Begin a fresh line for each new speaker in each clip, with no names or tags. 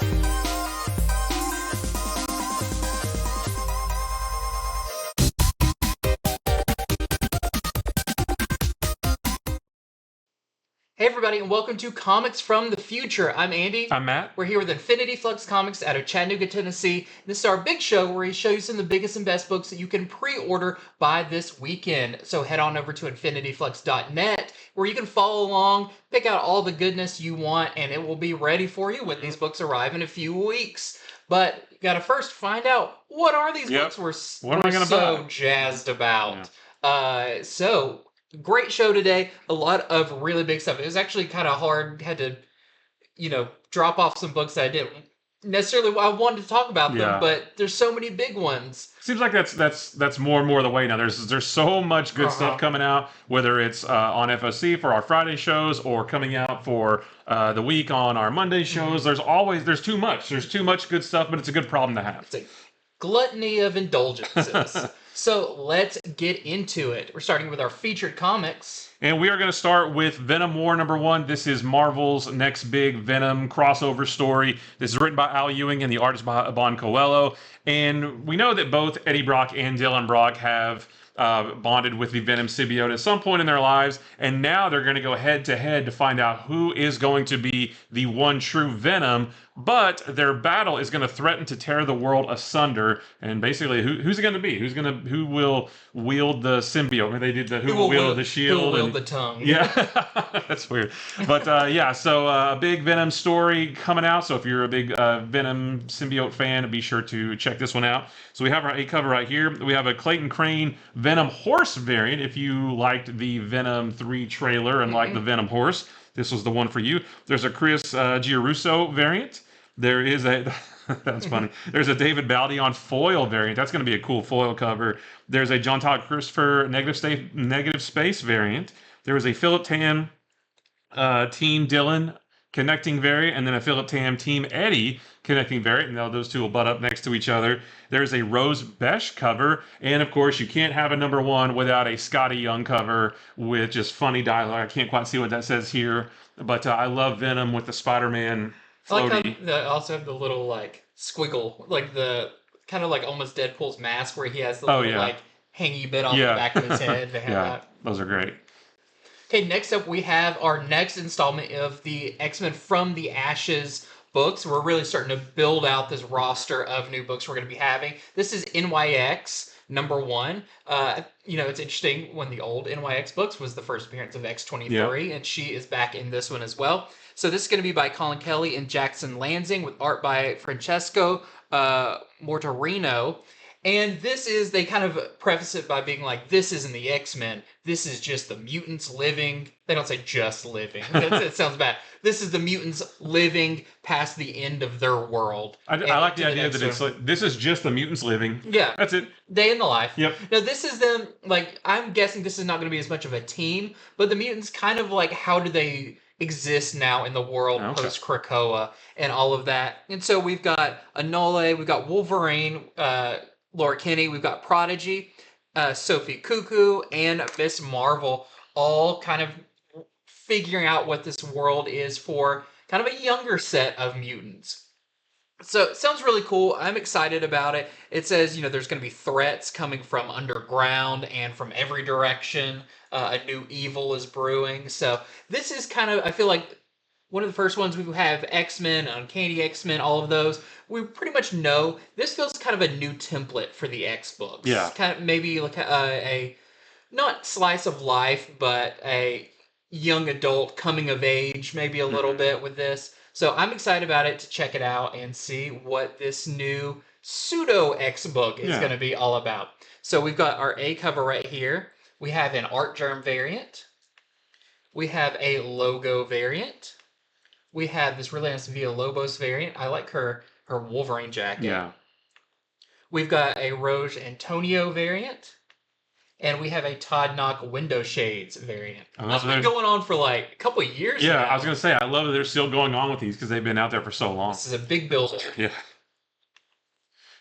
Hey everybody, and welcome to Comics from the Future. I'm Andy.
I'm Matt.
We're here with Infinity Flux Comics out of Chattanooga, Tennessee. This is our big show where we show you some of the biggest and best books that you can pre-order by this weekend. So head on over to infinityflux.net where you can follow along, pick out all the goodness you want, and it will be ready for you when these books arrive in a few weeks. But you gotta first find out, what are these books we're so jazzed about. So great show today. A lot of really big stuff. It was actually kind of hard. Had to, drop off some books that I didn't necessarily. I wanted to talk about them, but there's so many big ones.
Seems like that's more and more the way now. There's so much good stuff coming out, whether it's on FOC for our Friday shows or coming out for the week on our Monday shows. There's too much. There's too much good stuff, but it's a good problem to have.
It's a gluttony of indulgences. So let's get into it. We're starting with our featured comics.
And we are going to start with Venom War #1. This is Marvel's next big Venom crossover story. This is written by Al Ewing and the artist by Bon Coelho. And we know that both Eddie Brock and Dylan Brock have bonded with the Venom symbiote at some point in their lives, and now they're going to go head to head to find out who is going to be the one true Venom. But their battle is going to threaten to tear the world asunder. And basically, who's it going to be? Who will wield the symbiote? They did the who will wield the shield?
Who will wield the tongue?
Yeah, that's weird. But so a big Venom story coming out. So if you're a big Venom symbiote fan, be sure to check this one out. So we have our A cover right here. We have a Clayton Crane Venom horse variant. If you liked the Venom 3 trailer and liked the Venom horse, this was the one for you. There's a Chris Giarrusso variant. There is a that's funny. There's a David Baldeon foil variant. That's going to be a cool foil cover. There's a John Todd Christopher negative space variant. There was a Philip Tan Team Dylan connecting variant, and then a Philip Tam Team Eddie connecting variant. And now those two will butt up next to each other. There's a Rose Besh cover, and of course you can't have a #1 without a Scotty Young cover with just funny dialogue. I can't quite see what that says here, but I love Venom with the Spider-Man floaty.
I like how they also have the little squiggle, the kind of almost Deadpool's mask where he has the little hangy bit on the back of his head. They have that.
Those are great.
Okay, next up we have our next installment of the X-Men From the Ashes books. We're really starting to build out this roster of new books we're going to be having. This is NYX #1. It's interesting, when the old NYX books was the first appearance of X-23, and she is back in this one as well. So this is going to be by Colin Kelly and Jackson Lansing with art by Francesco Mortarino. And they kind of preface it by being like, this isn't the X-Men. This is just the mutants living. They don't say just living. It sounds bad. This is the mutants living past the end of their world.
I like the idea that it's this is just the mutants living.
Yeah.
That's it.
Day in the life.
Yep.
Now this is them, I'm guessing this is not going to be as much of a team, but the mutants kind of how do they exist now in the world post Krakoa and all of that. And so we've got Anole, we've got Wolverine, Laura Kinney, we've got Prodigy, Sophie Cuckoo, and Miss Marvel, all kind of figuring out what this world is for kind of a younger set of mutants. So it sounds really cool. I'm excited about it. It says, there's going to be threats coming from underground and from every direction. A new evil is brewing. So this is kind of, I feel like, one of the first ones. We have X-Men, Uncanny X-Men, all of those. We pretty much know. This feels kind of a new template for the X books.
Yeah.
Kind of maybe a not slice of life, but a young adult coming of age, maybe a little bit with this. So I'm excited about it to check it out and see what this new pseudo X book is going to be all about. So we've got our A cover right here. We have an Art Germ variant. We have a logo variant. We have this really nice Villalobos variant. I like her Wolverine jacket.
Yeah.
We've got a Roge Antonio variant. And we have a Todd Knock Window Shades variant. That's been going on for a couple of years now.
I was going to say, I love that they're still going on with these because they've been out there for so long.
This is a big builder.
Yeah.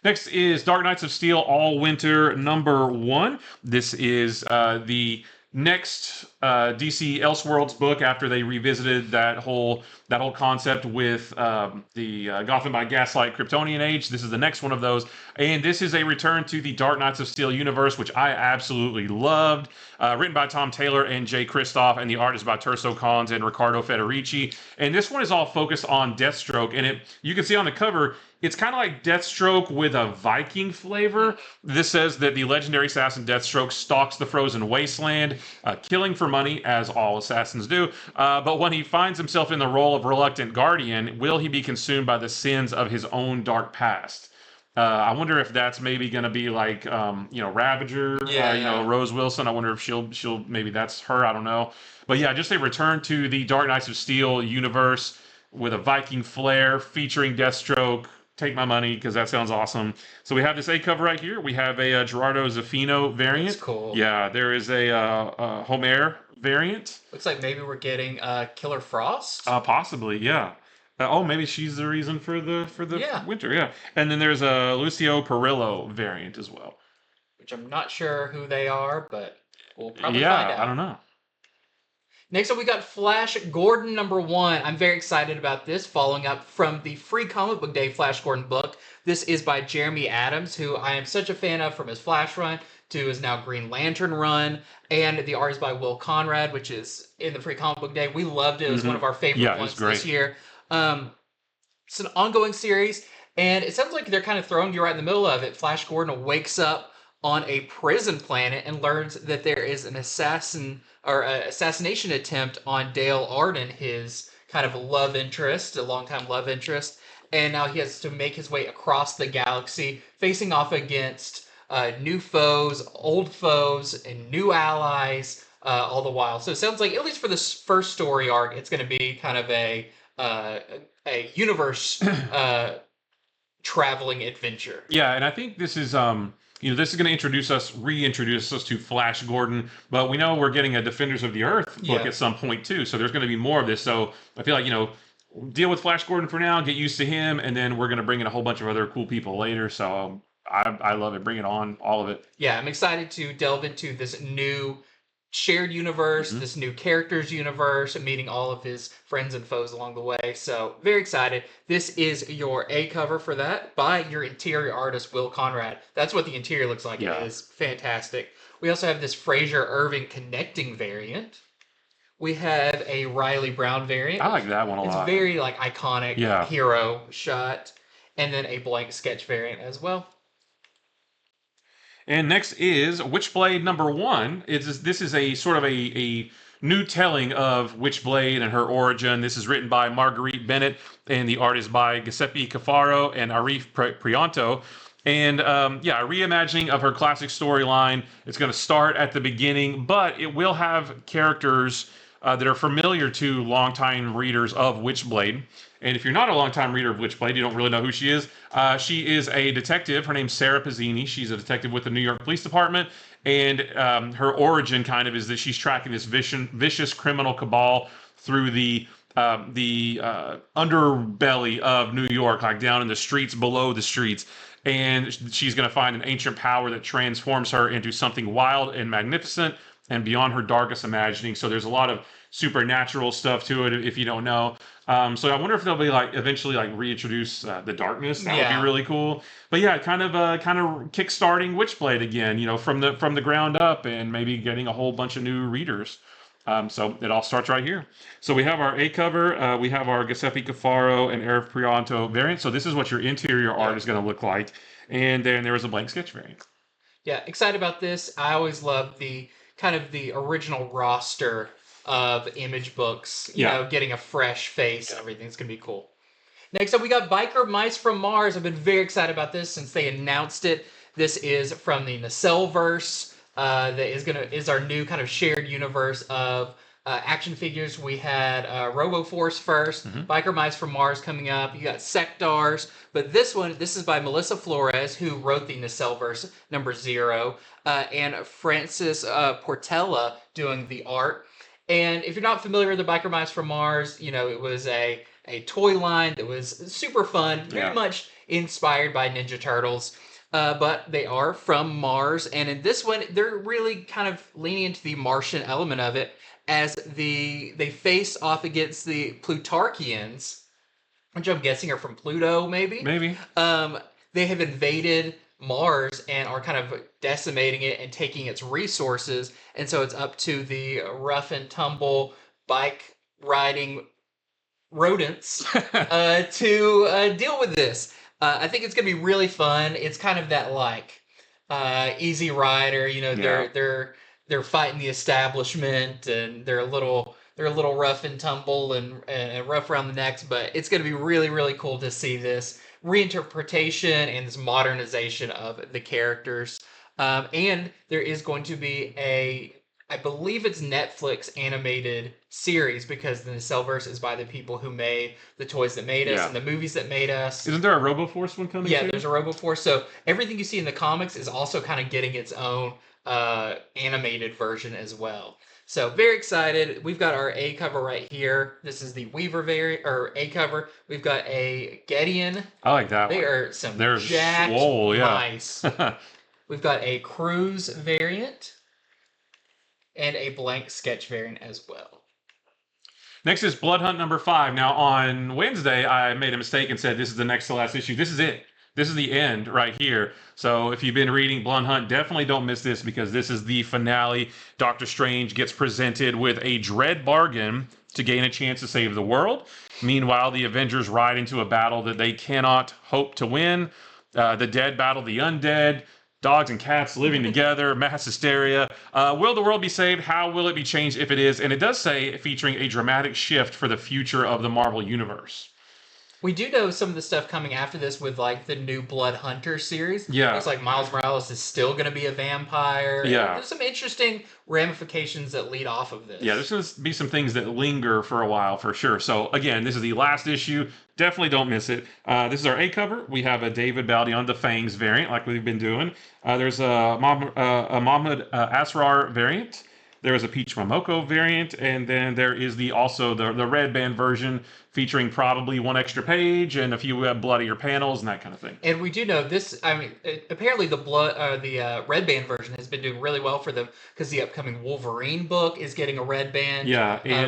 Next is Dark Knights of Steel Allwinter #1. This is the next DC Elseworlds book after they revisited that whole concept with the Gotham by Gaslight Kryptonian Age. This is the next one of those, and this is a return to the Dark Knights of Steel universe, which I absolutely loved. Written by Tom Taylor and Jay Kristoff, and the art is by Terso Collins and Riccardo Federici. And this one is all focused on Deathstroke, and you can see on the cover, it's kind of like Deathstroke with a Viking flavor. This says that the legendary assassin Deathstroke stalks the frozen wasteland, killing for money, as all assassins do. But when he finds himself in the role of reluctant guardian, will he be consumed by the sins of his own dark past? I wonder if that's maybe going to be like, Ravager, Rose Wilson. I wonder if she'll maybe that's her. I don't know. But yeah, just a return to the Dark Knights of Steel universe with a Viking flair featuring Deathstroke. Take my money because that sounds awesome. So we have this A cover right here. We have a Gerardo Zaffino variant.
That's cool.
Yeah, there is a Homer variant.
Looks like maybe we're getting Killer Frost.
Possibly, yeah. Maybe she's the reason for the winter, yeah. And then there's a Lucio Perillo variant as well.
Which I'm not sure who they are, but we'll probably find out.
I don't know.
Next up, we got Flash Gordon #1. I'm very excited about this, following up from the free comic book day Flash Gordon book. This is by Jeremy Adams, who I am such a fan of from his Flash run to his now Green Lantern run, and the art is by Will Conrad, which is in the free comic book day. We loved it. It was one of our favorite ones this year. It's an ongoing series, and it sounds like they're kind of throwing you right in the middle of it. Flash Gordon wakes up on a prison planet and learns that there is an assassination attempt on Dale Arden, his kind of love interest, a longtime love interest, and now he has to make his way across the galaxy, facing off against new foes, old foes, and new allies all the while. So it sounds like, at least for this first story arc, it's going to be kind of a universe traveling adventure.
Yeah, and I think this is this is going to reintroduce us to Flash Gordon, but we know we're getting a Defenders of the Earth book at some point too, so there's going to be more of this. So I feel like, deal with Flash Gordon for now, get used to him, and then we're going to bring in a whole bunch of other cool people later. So I love it. Bring it on, all of it.
Yeah, I'm excited to delve into this new shared universe, this new characters universe, and meeting all of his friends and foes along the way. So very excited. This is your A cover for that by your interior artist, Will Conrad. That's what the interior looks like. Yeah. It is fantastic. We also have this Fraser Irving connecting variant. We have a Riley Brown variant.
I like that one a lot.
It's very iconic hero shot. And then a blank sketch variant as well.
And next is Witchblade #1. This is a sort of a new telling of Witchblade and her origin. This is written by Marguerite Bennett, and the art is by Giuseppe Cafaro and Arif Prianto. And a reimagining of her classic storyline. It's going to start at the beginning, but it will have characters that are familiar to longtime readers of Witchblade. And if you're not a longtime reader of Witchblade, you don't really know who she is. She is a detective. Her name's Sarah Pizzini. She's a detective with the New York Police Department. And her origin kind of is that she's tracking this vicious criminal cabal through the underbelly of New York, like down in the streets, below the streets. And she's going to find an ancient power that transforms her into something wild and magnificent and beyond her darkest imagining. So there's a lot of supernatural stuff to it, if you don't know. So I wonder if they'll be eventually reintroduce the darkness. That would be really cool. But yeah, kind of kickstarting Witchblade again, from the ground up, and maybe getting a whole bunch of new readers. So it all starts right here. So we have our A cover, we have our Giuseppe Cafaro and Arif Prianto variant. So this is what your interior art is going to look like. And then there is a blank sketch variant.
Yeah, excited about this. I always love the original roster of Image books, getting a fresh face and everything. It's going to be cool. Next up, we got Biker Mice from Mars. I've been very excited about this since they announced it. This is from the Nacelleverse. That is our new kind of shared universe of action figures. We had RoboForce first, Biker Mice from Mars coming up. You got Sectars, but this is by Melissa Flores, who wrote the Nacelleverse #0, and Francis Portella doing the art. And if you're not familiar with the Biker Mice from Mars, it was a toy line that was super fun, very much inspired by Ninja Turtles. but they are from Mars. And in this one, they're really kind of leaning into the Martian element of it as they face off against the Plutarchians, which I'm guessing are from Pluto, maybe.
Maybe.
They have invaded Mars and are kind of decimating it and taking its resources. And so it's up to the rough and tumble bike riding rodents to deal with this. I think it's gonna be really fun. It's kind of that like Easy Rider. You know, they're fighting the establishment and they're a little rough and tumble and rough around the necks. But it's gonna be really really cool to see this reinterpretation and this modernization of the characters. And there is going to be I believe it's Netflix animated series because the Cellverse is by the people who made the toys that made us and the movies that made us.
Isn't there a RoboForce one coming?
Yeah, there's a RoboForce. So everything you see in the comics is also kind of getting its own animated version as well. So very excited. We've got our A cover right here. This is the Weaver A cover. We've got a Gedeon.
I like that
they
one.
Are some
They're
jacked
swole,
mice. We've got a Cruise variant and a blank sketch variant as well.
Next is Blood Hunt number 5. Now, on Wednesday, I made a mistake and said this is the next to last issue. This is it. This is the end right here. So if you've been reading Blood Hunt, definitely don't miss this because this is the finale. Doctor Strange gets presented with a dread bargain to gain a chance to save the world. Meanwhile, the Avengers ride into a battle that they cannot hope to win. The dead battle the undead. Dogs and cats living together, mass hysteria. Will the world be saved? How will it be changed if it is? And it does say featuring a dramatic shift for the future of the Marvel Universe.
We do know some of the stuff coming after this with like the new Blood Hunter series.
Yeah.
Looks like Miles Morales is still going to be a vampire.
Yeah.
There's some interesting ramifications that lead off of this.
Yeah, there's going to be some things that linger for a while for sure. So again, this is the last issue. Definitely don't miss it. This is our A cover. We have a David Baldeon the Fangs variant like we've been doing. There's a Mahmoud Asrar variant. There is a Peach Momoko variant, and then there is also the red band version featuring probably one extra page and a few bloodier panels and that kind of thing.
And we do know this. I mean, apparently the red band version has been doing really well for them because the upcoming Wolverine book is getting a red band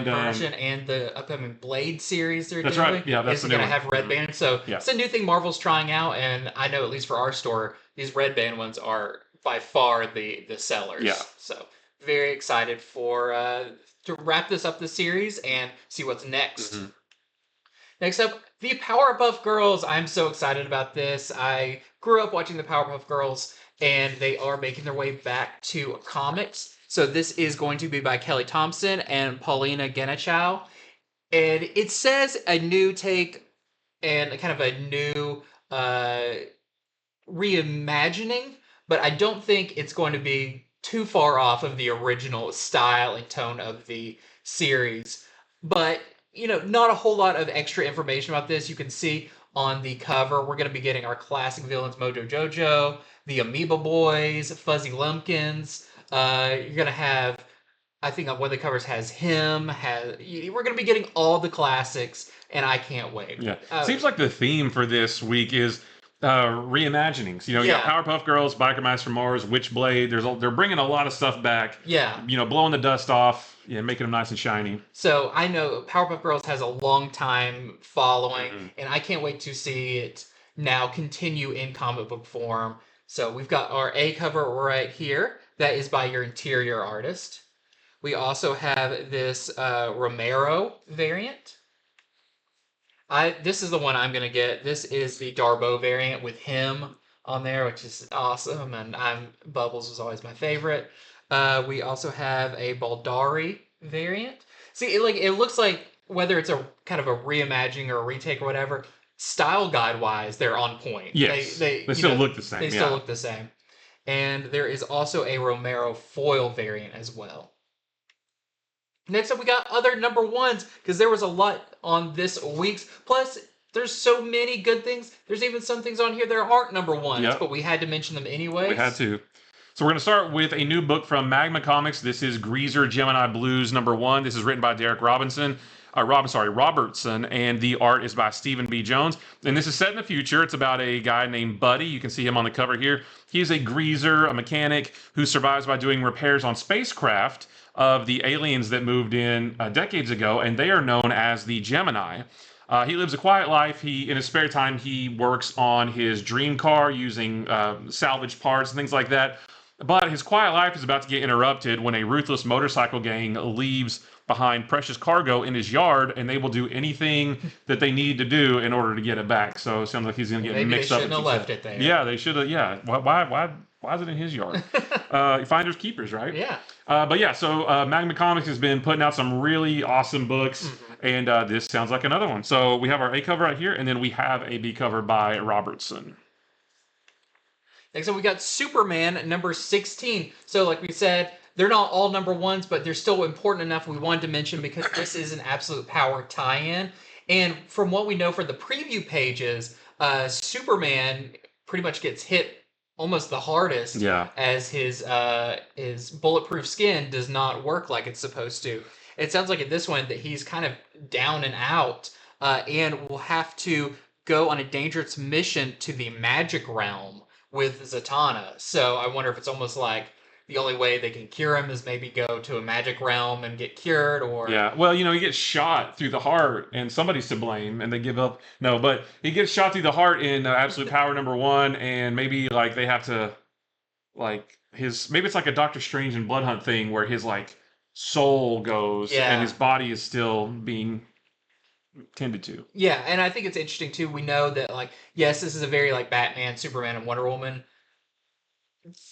version, and the upcoming Blade series they're doing
right. Yeah, that's
is going to have red band. So it's a new thing Marvel's trying out, and I know at least for our store, these red band ones are by far the sellers.
Yeah.
So very excited for to wrap this up the series and see what's next.
Mm-hmm.
Next up, the Powerpuff Girls. I'm so excited about this. I grew up watching the Powerpuff Girls, and they are making their way back to comics. So this is going to be by Kelly Thompson and Paulina Genechow. And it says a new take and kind of a new reimagining, but I don't think it's going to be too far off of the original style and tone of the series. But not a whole lot of extra information about this. You can see on the cover, we're going to be getting our classic villains, Mojo Jojo, the Amoeba Boys, Fuzzy Lumpkins. You're going to have, I think on one of the covers has him. We're going to be getting all the classics, and I can't wait.
Yeah. Seems like the theme for this week is reimaginings. You got Powerpuff Girls, Biker Mice from Mars, Witchblade. They're bringing a lot of stuff back.
Yeah.
Blowing the dust off. Yeah, making them nice and shiny.
So I know Powerpuff Girls has a long time following, and I can't wait to see it now continue in comic book form. So we've got our A cover right here. That is by your interior artist. We also have this Romero variant. This is the one I'm going to get. This is the Darbo variant with him on there, which is awesome, and Bubbles was always my favorite. We also have a Baldari variant. See, it looks like whether it's a kind of a reimagining or a retake or whatever, style guide wise, they're on point.
Yes, they still look the same.
They still look the same. And there is also a Romero foil variant as well. Next up, we got other number ones because there was a lot on this week's. Plus, there's so many good things. There's even some things on here that aren't number ones, but we had to mention them anyway.
We had to. So we're going to start with a new book from Magma Comics. This is Greaser Gemini Blues number 1. This is written by Derek Robinson. Robertson, and the art is by Stephen B. Jones. And this is set in the future. It's about a guy named Buddy. You can see him on the cover here. He's a greaser, a mechanic who survives by doing repairs on spacecraft of the aliens that moved in decades ago, and they are known as the Gemini. He lives a quiet life. In his spare time, he works on his dream car using salvage parts and things like that. But his quiet life is about to get interrupted when a ruthless motorcycle gang leaves behind precious cargo in his yard, and they will do anything that they need to do in order to get it back. So it sounds like he's going to get mixed up.
Maybe they shouldn't have left it there.
Yeah, they should have. Yeah, why is it in his yard? Finders keepers, right?
Yeah.
But yeah, so Magma Comics has been putting out some really awesome books, and this sounds like another one. So we have our A cover right here, and then we have a B cover by Robertson.
Next up, we got Superman number 16. So like we said, they're not all number ones, but they're still important enough we wanted to mention because this is an Absolute Power tie-in. And from what we know from the preview pages, Superman pretty much gets hit almost the hardest, as his bulletproof skin does not work like it's supposed to. It sounds like in this one that he's kind of down and out, and will have to go on a dangerous mission to the magic realm with Zatanna. So I wonder if it's almost like the only way they can cure him is maybe go to a magic realm and get cured, or...
Yeah, well, he gets shot through the heart, and somebody's to blame, and they give up. No, but he gets shot through the heart in Absolute Power number 1, and maybe, like, they have to, like, maybe it's like a Doctor Strange and Blood Hunt thing, where his, like, soul goes, and his body is still being tended to.
Yeah, and I think it's interesting, too. We know that, like, yes, this is a very, like, Batman, Superman, and Wonder Woman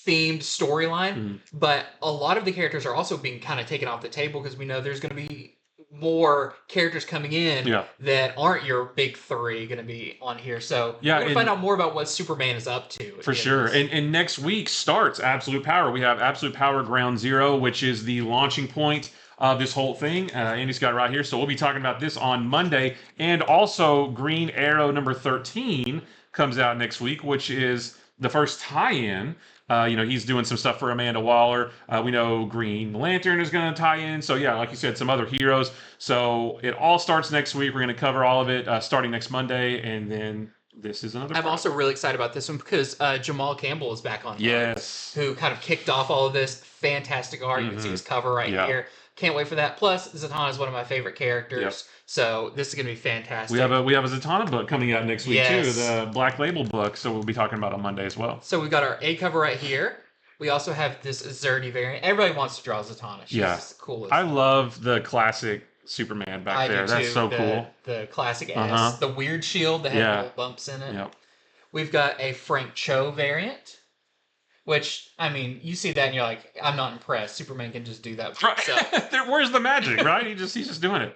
themed storyline, but a lot of the characters are also being kind of taken off the table because we know there's going to be more characters coming in that aren't your big three going to be on here. So we're going to find out more about what Superman is up to.
For sure. And next week starts Absolute Power. We have Absolute Power Ground Zero, which is the launching point of this whole thing. Andy's got it right here. So we'll be talking about this on Monday. And also Green Arrow number 13 comes out next week, which is the first tie-in. He's doing some stuff for Amanda Waller. We know Green Lantern is going to tie in. So yeah, like you said, some other heroes. So it all starts next week. We're going to cover all of it starting next Monday. And then this is another
I'm also really excited about this one because Jamal Campbell is back on.
Yes.
Who kind of kicked off all of this. Fantastic art. You can see his cover right here. Can't wait for that. Plus, Zatanna is one of my favorite characters. So this is going to be fantastic.
We have a Zatanna book coming out next week too, the Black Label book. So we'll be talking about it on Monday as well.
So we've got our A cover right here. We also have this Zerdy variant. Everybody wants to draw Zatanna. She's just the coolest.
I love the classic Superman back there. That's so cool.
The classic S. The weird shield that had little bumps in it.
Yep.
We've got a Frank Cho variant. Which, I mean, you see that and you're like, I'm not impressed. Superman can just do that for himself.
Where's the magic, right? He's just doing it.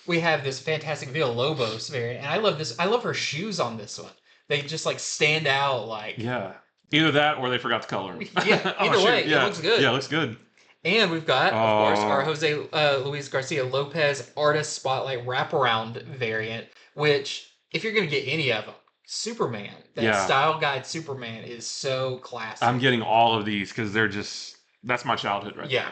We have this fantastic Villalobos variant, and I love this. I love her shoes on this one. They just like stand out like...
Yeah. Either that or they forgot to color them.
Yeah, either way, it looks good.
Yeah, it looks good.
And we've got, of course, our Jose Luis Garcia Lopez Artist Spotlight Wraparound variant, which, if you're going to get any of them, Superman, style guide Superman is so classic.
I'm getting all of these because they're just, that's my childhood right there.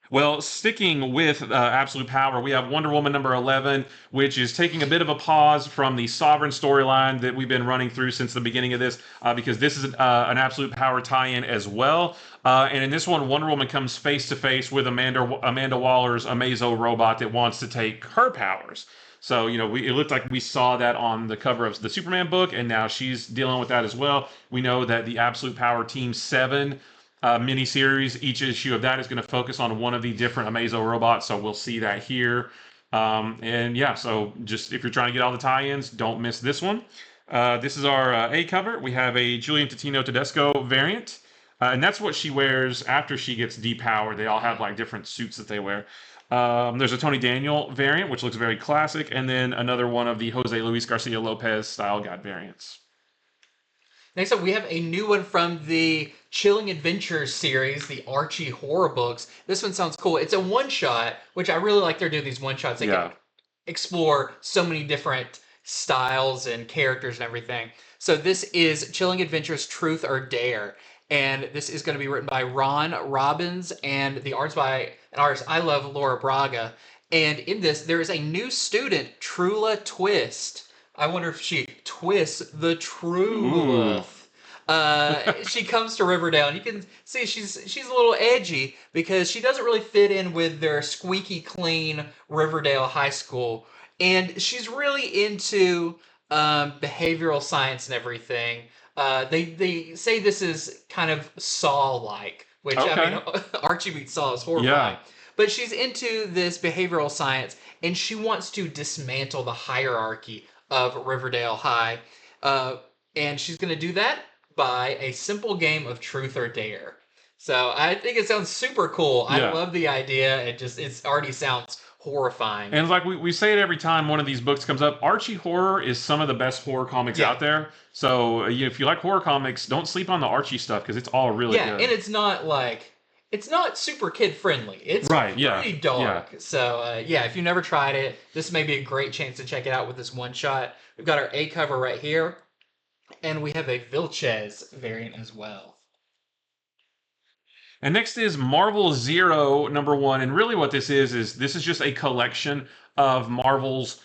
Well, sticking with Absolute Power, we have Wonder Woman number 11, which is taking a bit of a pause from the Sovereign storyline that we've been running through since the beginning of this, because this is an Absolute Power tie-in as well. And in this one, Wonder Woman comes face-to-face with Amanda Waller's Amazo robot that wants to take her powers. So, it looked like we saw that on the cover of the Superman book, and now she's dealing with that as well. We know that the Absolute Power Team 7 miniseries, each issue of that is going to focus on one of the different Amazo robots, so we'll see that here. So just if you're trying to get all the tie-ins, don't miss this one. This is our A cover. We have a Julian Totino Tedesco variant, and that's what she wears after she gets depowered. They all have like different suits that they wear. There's a Tony Daniel variant, which looks very classic, and then another one of the Jose Luis Garcia Lopez style guide variants.
Next up, we have a new one from the Chilling Adventures series, the Archie horror books. This one sounds cool. It's a one-shot, which I really like they're doing these one-shots. They can explore so many different styles and characters and everything. So this is Chilling Adventures Truth or Dare. And this is going to be written by Ron Robbins, and the art's by an artist I love, Laura Braga. And in this, there is a new student, Trula Twist. I wonder if she twists the
Ooh.
truth. She comes to Riverdale, and you can see she's a little edgy because she doesn't really fit in with their squeaky clean Riverdale high school, and she's really into behavioral science and everything. They say this is kind of Saw-like, which I
Okay.
mean, Archie meets Saw is horrifying.
Yeah.
But she's into this behavioral science, and she wants to dismantle the hierarchy of Riverdale High. And she's going to do that by a simple game of truth or dare. So I think it sounds super cool. I
Yeah.
love the idea. It already sounds horrifying.
And like we say it every time one of these books comes up, Archie horror is some of the best horror comics out there. So if you like horror comics, don't sleep on the Archie stuff because it's all really good.
And it's not super kid friendly. It's pretty dark. Yeah. So if you've never tried it, this may be a great chance to check it out with this one shot. We've got our A cover right here, and we have a Vilches variant as well.
And next is Marvel Zero #1, and really what this is this is just a collection of Marvel's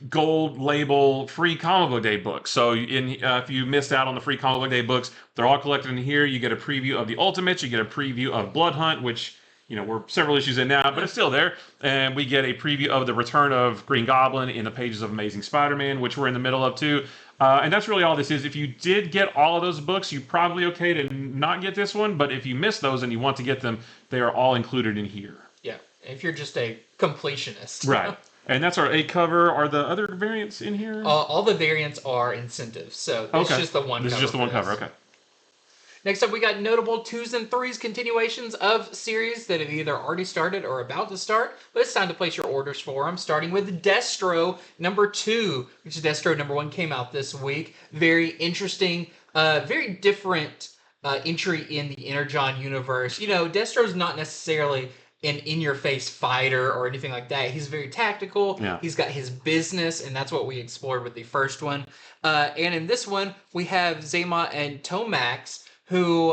gold label free comic book day books. So if you missed out on the free comic book day books, they're all collected in here. You get a preview of the Ultimates, you get a preview of Blood Hunt, which we're several issues in now, but it's still there. And we get a preview of the return of Green Goblin in the pages of Amazing Spider-Man, which we're in the middle of too. And that's really all this is. If you did get all of those books, you're probably okay to not get this one. But if you missed those and you want to get them, they are all included in here.
Yeah, if you're just a completionist.
Right. And that's our A cover. Are the other variants in here?
All the variants are incentives. So this is just the one cover.
This is just the one cover, okay.
Next up, we got notable 2s and 3s continuations of series that have either already started or about to start, but it's time to place your orders for them, starting with Destro #2, which is Destro #1, came out this week. Very interesting, very different entry in the Energon universe. Destro's not necessarily an in-your-face fighter or anything like that. He's very tactical.
Yeah.
He's got his business, and that's what we explored with the first one. And in this one, we have Zema and Tomax, who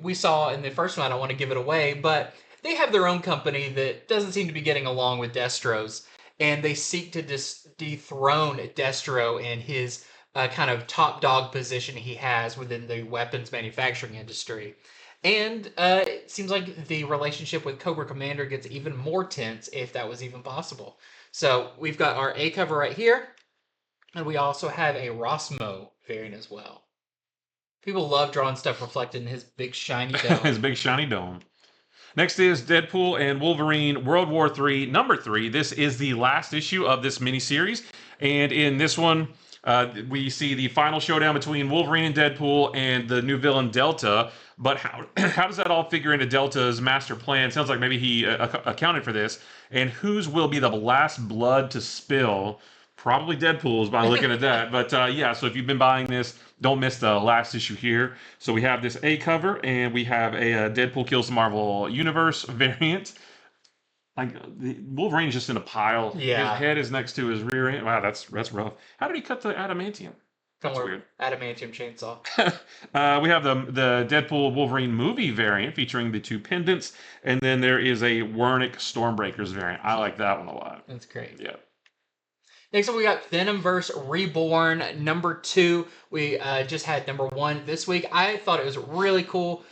we saw in the first one. I don't want to give it away, but they have their own company that doesn't seem to be getting along with Destro's, and they seek to dethrone Destro and his kind of top dog position he has within the weapons manufacturing industry. And it seems like the relationship with Cobra Commander gets even more tense, if that was even possible. So we've got our A cover right here, and we also have a Rosmo variant as well. People love drawing stuff reflected in his big shiny dome.
His big shiny dome. Next is Deadpool and Wolverine World War III #3. This is the last issue of this miniseries. And in this one, we see the final showdown between Wolverine and Deadpool and the new villain Delta. But how does that all figure into Delta's master plan? Sounds like maybe he accounted for this. And whose will be the last blood to spill? Probably Deadpool's by looking at that. But so if you've been buying this, don't miss the last issue here. So we have this A cover, and we have a Deadpool Kills the Marvel Universe variant. Like Wolverine's just in a pile.
Yeah.
His head is next to his rear end. Wow, that's rough. How did he cut the adamantium? That's weird.
Adamantium chainsaw.
We have the Deadpool Wolverine movie variant featuring the 2 pendants, and then there is a Wernick Stormbreakers variant. I like that one a lot.
That's great.
Yeah.
Next up, we got Venomverse Reborn #2. We just had #1 this week. I thought it was really cool.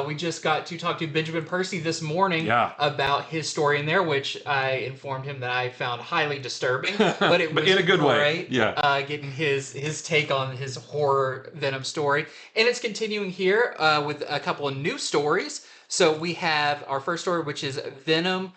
We just got to talk to Benjamin Percy this morning about his story in there, which I informed him that I found highly disturbing, but it was
in a good
great,
way. Yeah.
Getting his take on his horror Venom story. And it's continuing here with a couple of new stories. So we have our first story, which is Venom,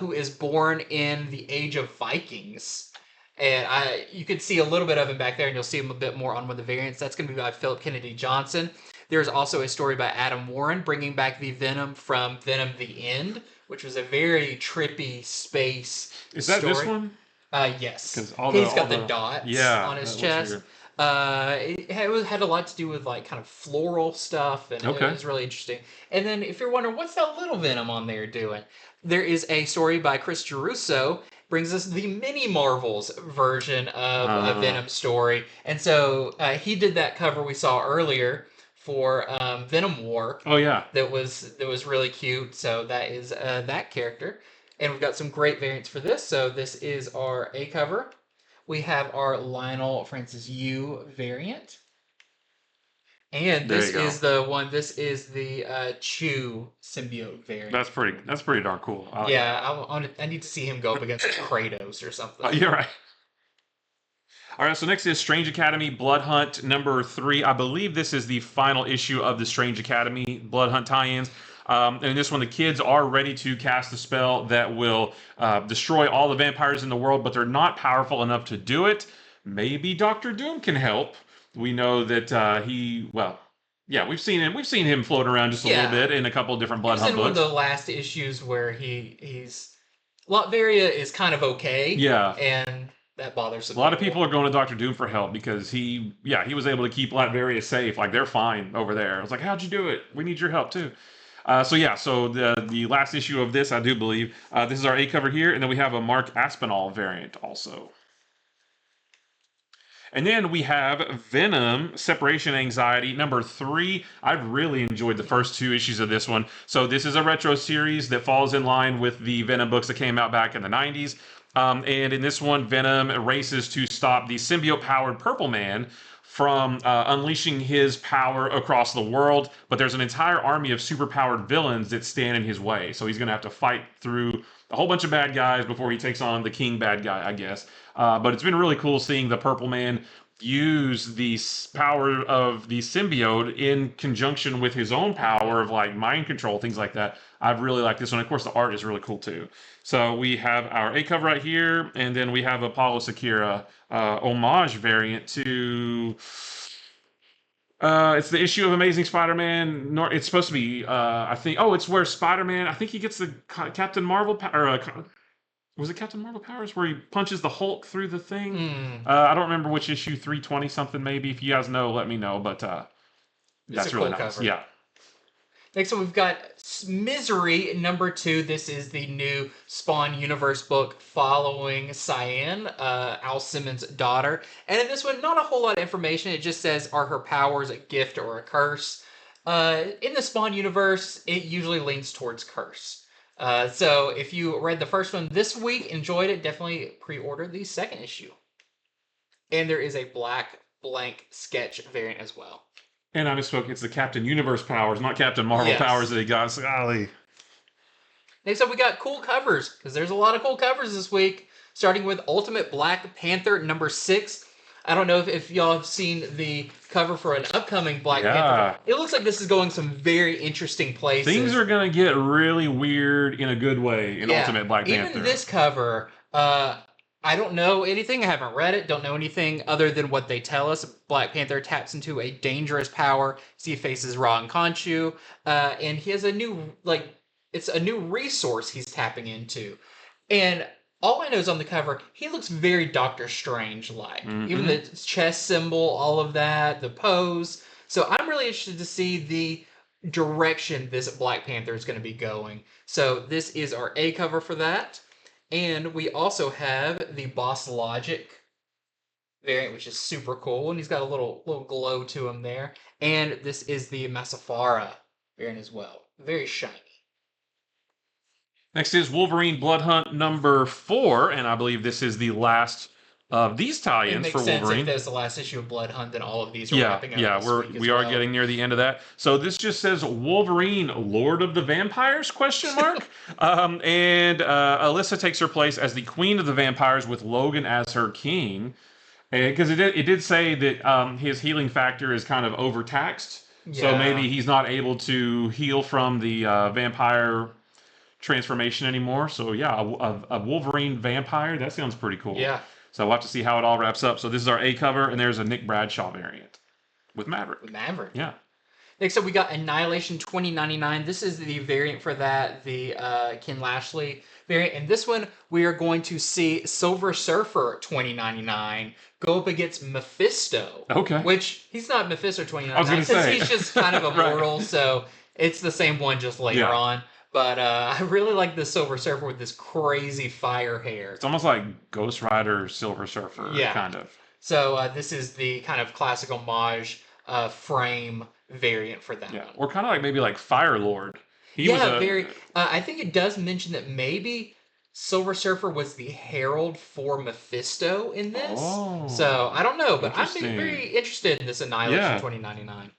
who is born in the age of Vikings. And you could see a little bit of him back there, and you'll see him a bit more on one of the variants. That's going to be by Philip Kennedy Johnson. There's also a story by Adam Warren bringing back the Venom from Venom the End, which was a very trippy space story.
Is that this one?
Yes. He's got the dots on his chest. It had a lot to do with like kind of floral stuff, and it was really interesting. And then if you're wondering, what's that little Venom on there doing? There is a story by Chris Geruso, brings us the mini Marvels version of a Venom story. And so he did that cover we saw earlier for Venom War.
Oh yeah.
That was really cute. So that is that character. And we've got some great variants for this. So this is our A cover. We have our Lionel Francis Yu variant. And
There
this
you go.
is the one. This is the Chew symbiote variant.
That's pretty darn cool. I like
yeah, I need to see him go up against Kratos or something.
you're right. All right, so next is Strange Academy Blood Hunt number 3. I believe this is the final issue of the Strange Academy Blood Hunt tie-ins. And in this one, the kids are ready to cast a spell that will destroy all the vampires in the world, but they're not powerful enough to do it. Maybe Doctor Doom can help. We know that we've seen him float around just a little bit in a couple of different Blood Hunt books.
One of the last issues where he's Latveria is kind of okay.
Yeah,
and that bothers
a lot of people are going to Doctor Doom for help because he was able to keep Latveria safe. Like, they're fine over there. I was like, how'd you do it? We need your help too. So the last issue of this, I do believe, this is our A cover here, and then we have a Mark Aspinall variant also. And then we have Venom Separation Anxiety number 3. I've really enjoyed the first 2 issues of this one. So this is a retro series that falls in line with the Venom books that came out back in the 90s. And in this one, Venom races to stop the symbiote-powered Purple Man from unleashing his power across the world, but there's an entire army of superpowered villains that stand in his way. So he's going to have to fight through a whole bunch of bad guys before he takes on the king bad guy, I guess. But it's been really cool seeing the Purple Man use the power of the symbiote in conjunction with his own power of like mind control, things like that. I've really liked this one. Of course, the art is really cool too. So we have our A cover right here, and then we have a Paulo Sakura homage variant to it's the issue of Amazing Spider-Man. It's supposed to be I think it's where Spider-Man, I think he gets the Captain Marvel was it Captain Marvel powers where he punches the Hulk through the thing? I don't remember which issue, 320 something maybe. If you guys know, let me know. But that's really nice. Cover. Yeah.
Next up, we've got Misery number 2. This is the new Spawn Universe book following Cyan, Al Simmons' daughter. And in this one, not a whole lot of information. It just says, are her powers a gift or a curse? In the Spawn universe, it usually leans towards curse. So if you read the first one this week, enjoyed it, definitely pre-order the second issue. And there is a black blank sketch variant as well.
And I misspoke, it's the Captain Universe powers, not Captain Marvel powers that he got. Golly.
Next up, we got cool covers, because there's a lot of cool covers this week. Starting with Ultimate Black Panther number 6. I don't know if y'all have seen the cover for an upcoming Black Panther. It looks like this is going some very interesting places.
Things are going to get really weird in a good way in Ultimate Black Panther.
Even this cover, I don't know anything. I haven't read it. Don't know anything other than what they tell us. Black Panther taps into a dangerous power. He faces Ra and Khonshu. And he has a new, it's a new resource he's tapping into. And all I know is on the cover, he looks very Doctor Strange-like. Mm-hmm. Even the chest symbol, all of that, the pose. So I'm really interested to see the direction this Black Panther is going to be going. So this is our A cover for that. And we also have the Boss Logic variant, which is super cool. And he's got a little glow to him there. And this is the Masafara variant as well. Very shiny.
Next is Wolverine Blood Hunt number 4, and I believe this is the last of these tie-ins for Wolverine.
Sense if there's the last issue of Blood Hunt, then all of these are wrapping up.
Yeah, we are getting near the end of that. So this just says Wolverine, Lord of the Vampires? ? And Alyssa takes her place as the Queen of the Vampires with Logan as her king, because it did say that his healing factor is kind of overtaxed, so maybe he's not able to heal from the vampire transformation anymore. So yeah, a Wolverine vampire, that sounds pretty cool.
Yeah.
So we'll have to see how it all wraps up. So this is our A cover, and there's a Nick Bradshaw variant with Maverick. Yeah.
Next up, we got Annihilation 2099. This is the variant for that, the Ken Lashley variant. And this one, we are going to see Silver Surfer 2099 go up against Mephisto.
Okay.
Which, he's not Mephisto 2099, because he's just kind of immortal, so it's the same one just later on. But I really like the Silver Surfer with this crazy fire hair.
It's almost like Ghost Rider Silver Surfer, kind of.
So this is the kind of classic homage frame variant for that one.
Or kind of like maybe like Fire Lord.
I think it does mention that maybe Silver Surfer was the herald for Mephisto in this.
Oh,
So I don't know, but I'm
interesting.
very interested in this Annihilation
Yeah.
2099.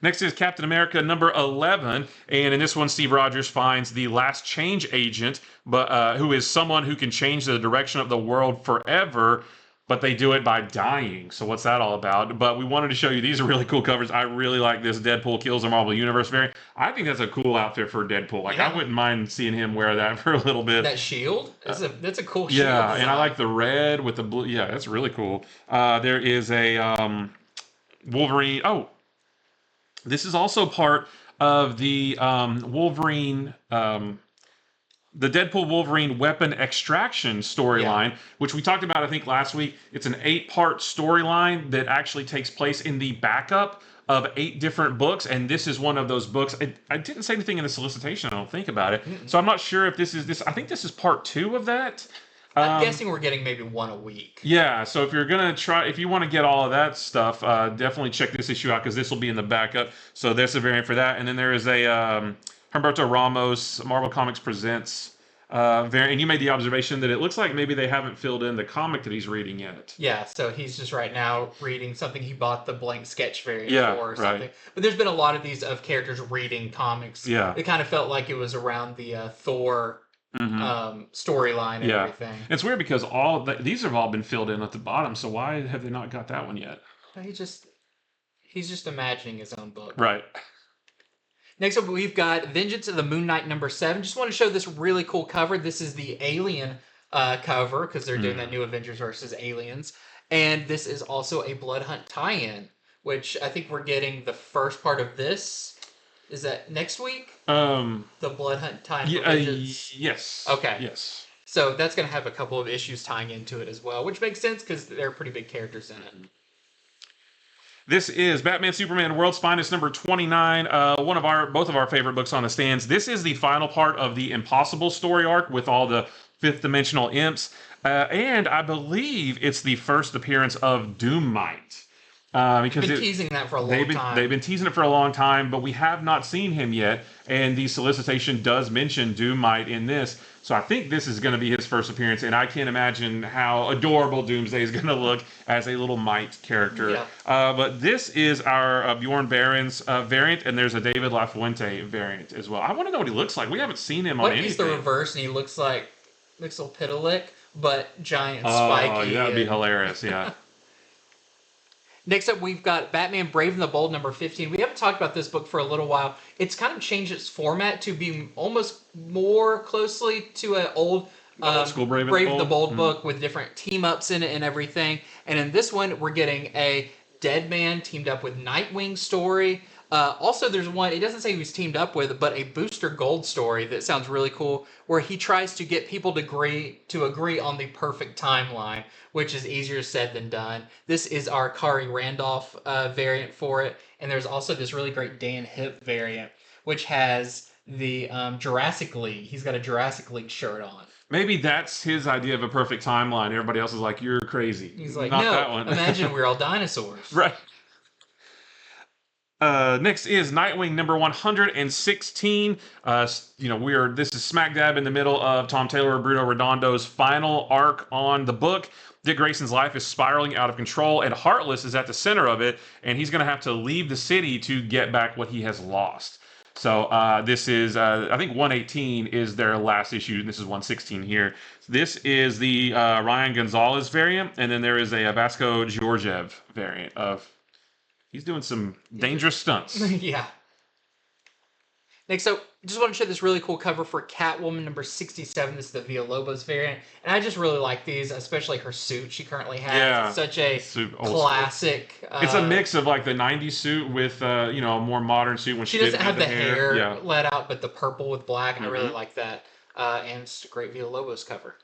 Next is Captain America number 11, and in this one, Steve Rogers finds the last change agent, but who is someone who can change the direction of the world forever, but they do it by dying. So what's that all about? But we wanted to show you, these are really cool covers. I really like this Deadpool Kills the Marvel Universe variant. I think that's a cool outfit for Deadpool. Like,
Yeah.
I wouldn't mind seeing him wear that for a little bit.
That shield? That's a cool shield.
Yeah,
design.
and I like the red with the blue. Yeah, that's really cool. There is a Wolverine. Oh, this is also part of the Wolverine, the Deadpool Wolverine weapon extraction storyline, which we talked about, I think, last week. It's an 8-part storyline that actually takes place in the backup of 8 different books, and this is one of those books. I didn't say anything in the solicitation, I don't think, about it. So I'm not sure if this is this. I think this is part 2 of that.
I'm guessing we're getting maybe one a week.
Yeah, so if you're gonna try, if you want to get all of that stuff, definitely check this issue out because this will be in the backup. So there's a variant for that, and then there is a Humberto Ramos Marvel Comics Presents variant. And you made the observation that it looks like maybe they haven't filled in the comic that he's reading yet.
Yeah, so he's just right now reading something he bought the blank sketch variant for or something.
Right.
But there's been a lot of these of characters reading comics.
Yeah.
It kind of felt like it was around the Thor storyline and everything.
It's weird because these have all been filled in at the bottom, so why have they not got that one yet?
He's just imagining his own book.
Right.
Next up, we've got Vengeance of the Moon Knight number 7. Just want to show this really cool cover. This is the Alien cover because they're doing that new Avengers versus Aliens. And this is also a Blood Hunt tie-in, which I think we're getting the first part of this. Is that next week? The Blood Hunt tie-in for Vengeance?
Yes.
Okay.
Yes.
So that's going to have a couple of issues tying into it as well, which makes sense because they're pretty big characters in it.
This is Batman Superman World's Finest number 29, both of our favorite books on the stands. This is the final part of the Impossible story arc with all the fifth dimensional imps. And I believe it's the first appearance of Doom-Mite. Because
they've been teasing that for a long time.
They've been teasing it for a long time, but we have not seen him yet. And the solicitation does mention Doom-Mite in this. So I think this is going to be his first appearance, and I can't imagine how adorable Doomsday is going to look as a little Mite character.
Yeah.
But this is our Bjorn Barron's variant, and there's a David LaFuente variant as well. I want to know what he looks like. We haven't seen him on anything.
He's the reverse, and he looks like Mixelpidalic, but giant spiky.
Oh, yeah, that'd be hilarious, yeah.
Next up, we've got Batman Brave and the Bold number 15. We haven't talked about this book for a little while. It's kind of changed its format to be almost more closely to an old
school Brave
and the Bold book with different team-ups in it and everything. And in this one, we're getting a Deadman teamed up with Nightwing story. Also, there's one, it doesn't say who he's teamed up with, but a Booster Gold story that sounds really cool, where he tries to get people to agree on the perfect timeline, which is easier said than done. This is our Kari Randolph variant for it, and there's also this really great Dan Hip variant, which has the Jurassic League. He's got a Jurassic League shirt on.
Maybe that's his idea of a perfect timeline. Everybody else is like, you're crazy.
He's like,
not
no,
that one.
Imagine we're all dinosaurs.
Right. Next is Nightwing number 116. This is smack dab in the middle of Tom Taylor and Bruno Redondo's final arc on the book. Dick Grayson's life is spiraling out of control, and Heartless is at the center of it, and he's going to have to leave the city to get back what he has lost. So this is, I think 118 is their last issue, and this is 116 here. This is the Ryan Gonzalez variant, and then there is a Vasco Georgiev variant of... He's doing some dangerous stunts.
Yeah. Next up, just want to show this really cool cover for Catwoman number 67. This is the Villalobos variant. And I just really like these, especially her suit she currently has.
Yeah.
It's such a classic...
it's a mix of like the 90s suit with, a more modern suit. When
she doesn't have the hair
yeah.
let out, but the purple with black. And I really like that. And it's a great Villalobos cover.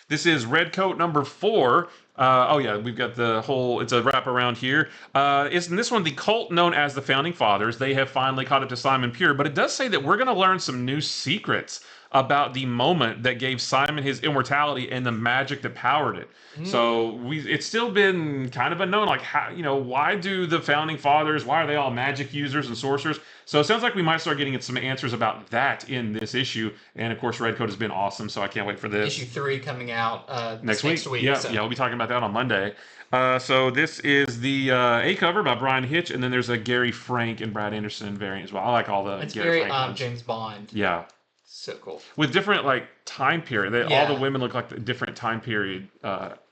This is Redcoat number 4. We've got the whole, it's a wraparound here. It's in this one, the cult known as the Founding Fathers. They have finally caught up to Simon Pure, but it does say that we're going to learn some new secrets about the moment that gave Simon his immortality and the magic that powered it. So it's still been kind of unknown, like how, why do the founding fathers, why are they all magic users and sorcerers? So it sounds like we might start getting some answers about that in this issue. And of course, Redcoat has been awesome, so I can't wait for this.
Issue 3 coming out
next week. Yeah,
so.
yeah, we'll be talking about that on Monday. So this is the A cover by Brian Hitch, and then there's a Gary Frank and Brad Anderson variant as well. I like all the
it's
Gary
very
Frank ones.
James Bond.
Yeah.
So cool.
With different time period. All the women look like the different time period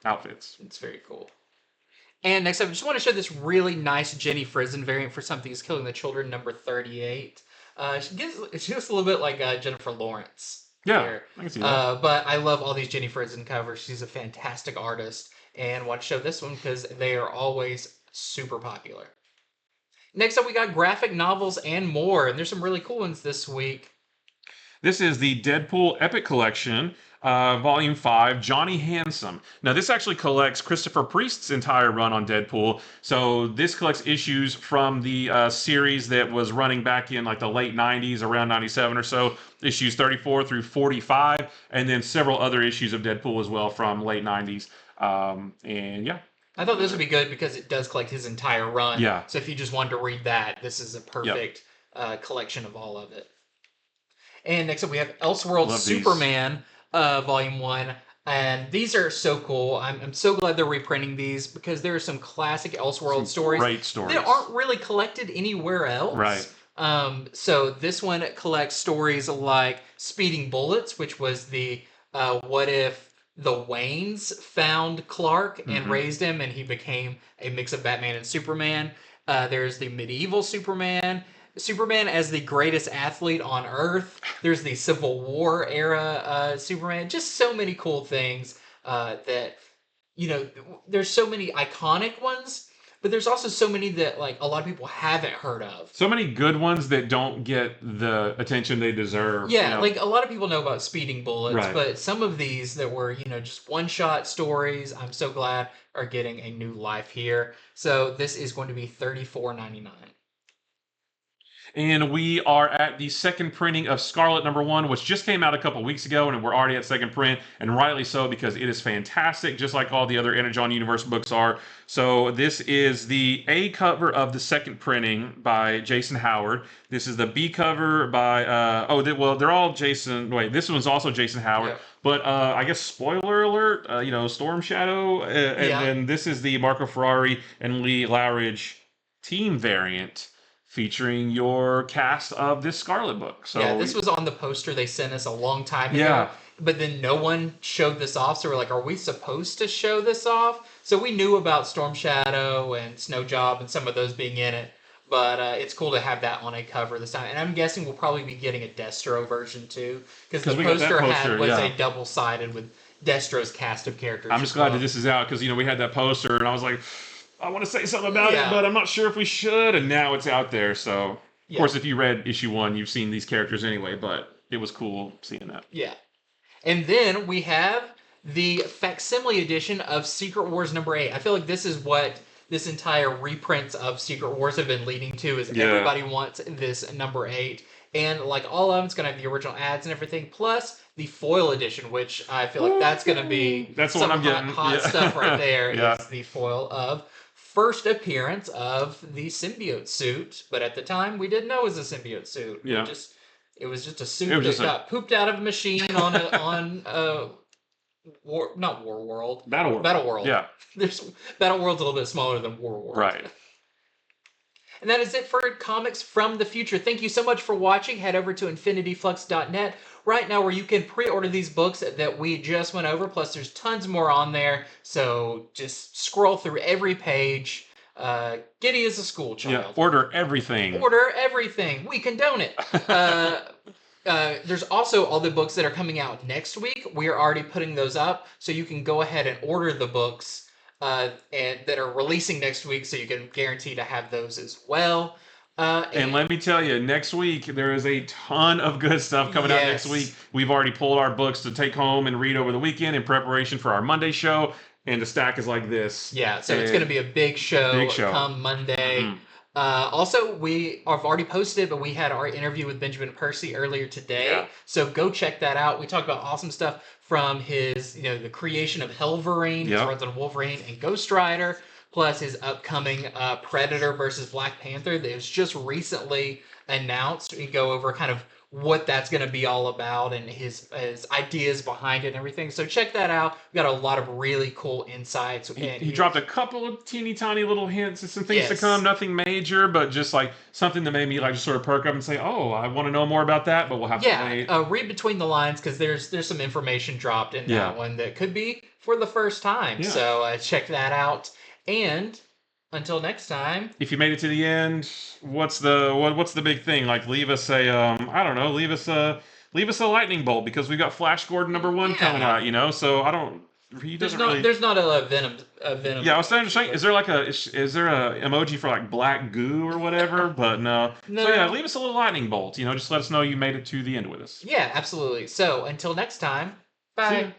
outfits.
It's very cool. And next up, I just want to show this really nice Jenny Frison variant for Something is Killing the Children, number 38. She looks a little bit like Jennifer Lawrence.
Yeah,
here.
I can see that.
But I love all these Jenny Frison covers. She's a fantastic artist. And want to show this one because they are always super popular. Next up, we got graphic novels and more. And there's some really cool ones this week.
This is the Deadpool Epic Collection, Volume 5, Johnny Handsome. Now, this actually collects Christopher Priest's entire run on Deadpool. So this collects issues from the series that was running back in the late 90s, around 97 or so, issues 34 through 45, and then several other issues of Deadpool as well from late 90s. And yeah.
I thought this would be good because it does collect his entire run.
Yeah.
So if you just wanted to read that, this is a perfect collection of all of it. And next up, we have Elseworlds Superman, Volume 1. And these are so cool. I'm so glad they're reprinting these because there are some classic Elseworlds stories.
Great stories.
That aren't really collected anywhere else.
Right.
So this one collects stories like Speeding Bullets, which was the what if the Waynes found Clark and raised him and he became a mix of Batman and Superman. There's the Medieval Superman. Superman as the greatest athlete on Earth. There's the Civil War era Superman. Just so many cool things that, there's so many iconic ones, but there's also so many that a lot of people haven't heard of.
So many good ones that don't get the attention they deserve.
Yeah, a lot of people know about Speeding Bullets,
right.
But some of these that were, just one-shot stories, I'm so glad are getting a new life here. So this is going to be $34.99.
And we are at the second printing of Scarlett #1, which just came out a couple weeks ago, and we're already at second print, and rightly so because it is fantastic, just like all the other Energon Universe books are. So this is the A cover of the second printing by Jason Howard. This is the B cover by, they're all Jason, wait, this one's also Jason Howard. Yep. But I guess spoiler alert, Storm Shadow, and then this is the Marco Ferrari and Lee Lowridge team variant, featuring your cast of this Scarlet book. So
yeah, this was on the poster they sent us a long time ago. But then no one showed this off, so we're like, are we supposed to show this off? So we knew about Storm Shadow and Snow Job and some of those being in it, but it's cool to have that on a cover this time. And I'm guessing we'll probably be getting a Destro version too, because the poster was a double-sided with Destro's cast of characters.
I'm just glad that this is out, because we had that poster, and I was like, I want to say something about it, but I'm not sure if we should, and now it's out there. So, of course, if you read issue 1, you've seen these characters anyway, but it was cool seeing that.
Yeah. And then we have the Facsimile edition of Secret Wars #8. I feel like this is what this entire reprint of Secret Wars have been leading to, is everybody wants this #8. And all of them, it's going to have the original ads and everything, plus the foil edition, which I feel like that's going to be
some
hot stuff right there. Is the foil of first appearance of the symbiote suit, but at the time we didn't know it was a symbiote suit.
Yeah.
It was just a suit that got pooped out of a machine on not War World.
Battle World. Yeah.
Battle World's a little bit smaller than War World.
Right.
And that is it for Comics from the Future. Thank you so much for watching. Head over to infinityflux.net right now, where you can pre-order these books that we just went over. Plus, there's tons more on there. So just scroll through every page. Giddy is a school child.
Yeah, order everything.
Order everything. We condone it. There's also all the books that are coming out next week. We are already putting those up, so you can go ahead and order the books and that are releasing next week, so you can guarantee to have those as well.
And let me tell you, next week there is a ton of good stuff coming out next week. We've already pulled our books to take home and read over the weekend in preparation for our Monday show, and the stack is like this.
Yeah, so it's going to be a big show come Monday. Also, we have already posted, but we had our interview with Benjamin Percy earlier today.
Yeah.
So go check that out. We talked about awesome stuff from his, the creation of Helverine, his
Yep.
runs on Wolverine and Ghost Rider, plus his upcoming Predator versus Black Panther that was just recently announced. We go over kind of what that's going to be all about and his ideas behind it and everything. So check that out. We got a lot of really cool insights.
He dropped a couple of teeny tiny little hints and some things to
Yes.
come. Nothing major, but just like something that made me like just sort of perk up and say, "Oh, I want to know more about that." But we'll have to wait.
Read between the lines because there's some information dropped in that one that could be for the first time.
Yeah.
So check that out. And until next time,
if you made it to the end, what's the big thing? Like, leave us a I don't know, leave us a lightning bolt because we got Flash Gordon #1 coming out. So I don't. He doesn't really.
There's not a Venom.
Yeah, I was saying, is there like is there a emoji for like black goo or whatever? But no. So yeah, leave us a little lightning bolt. Just let us know you made it to the end with us.
Yeah, absolutely. So until next time, bye.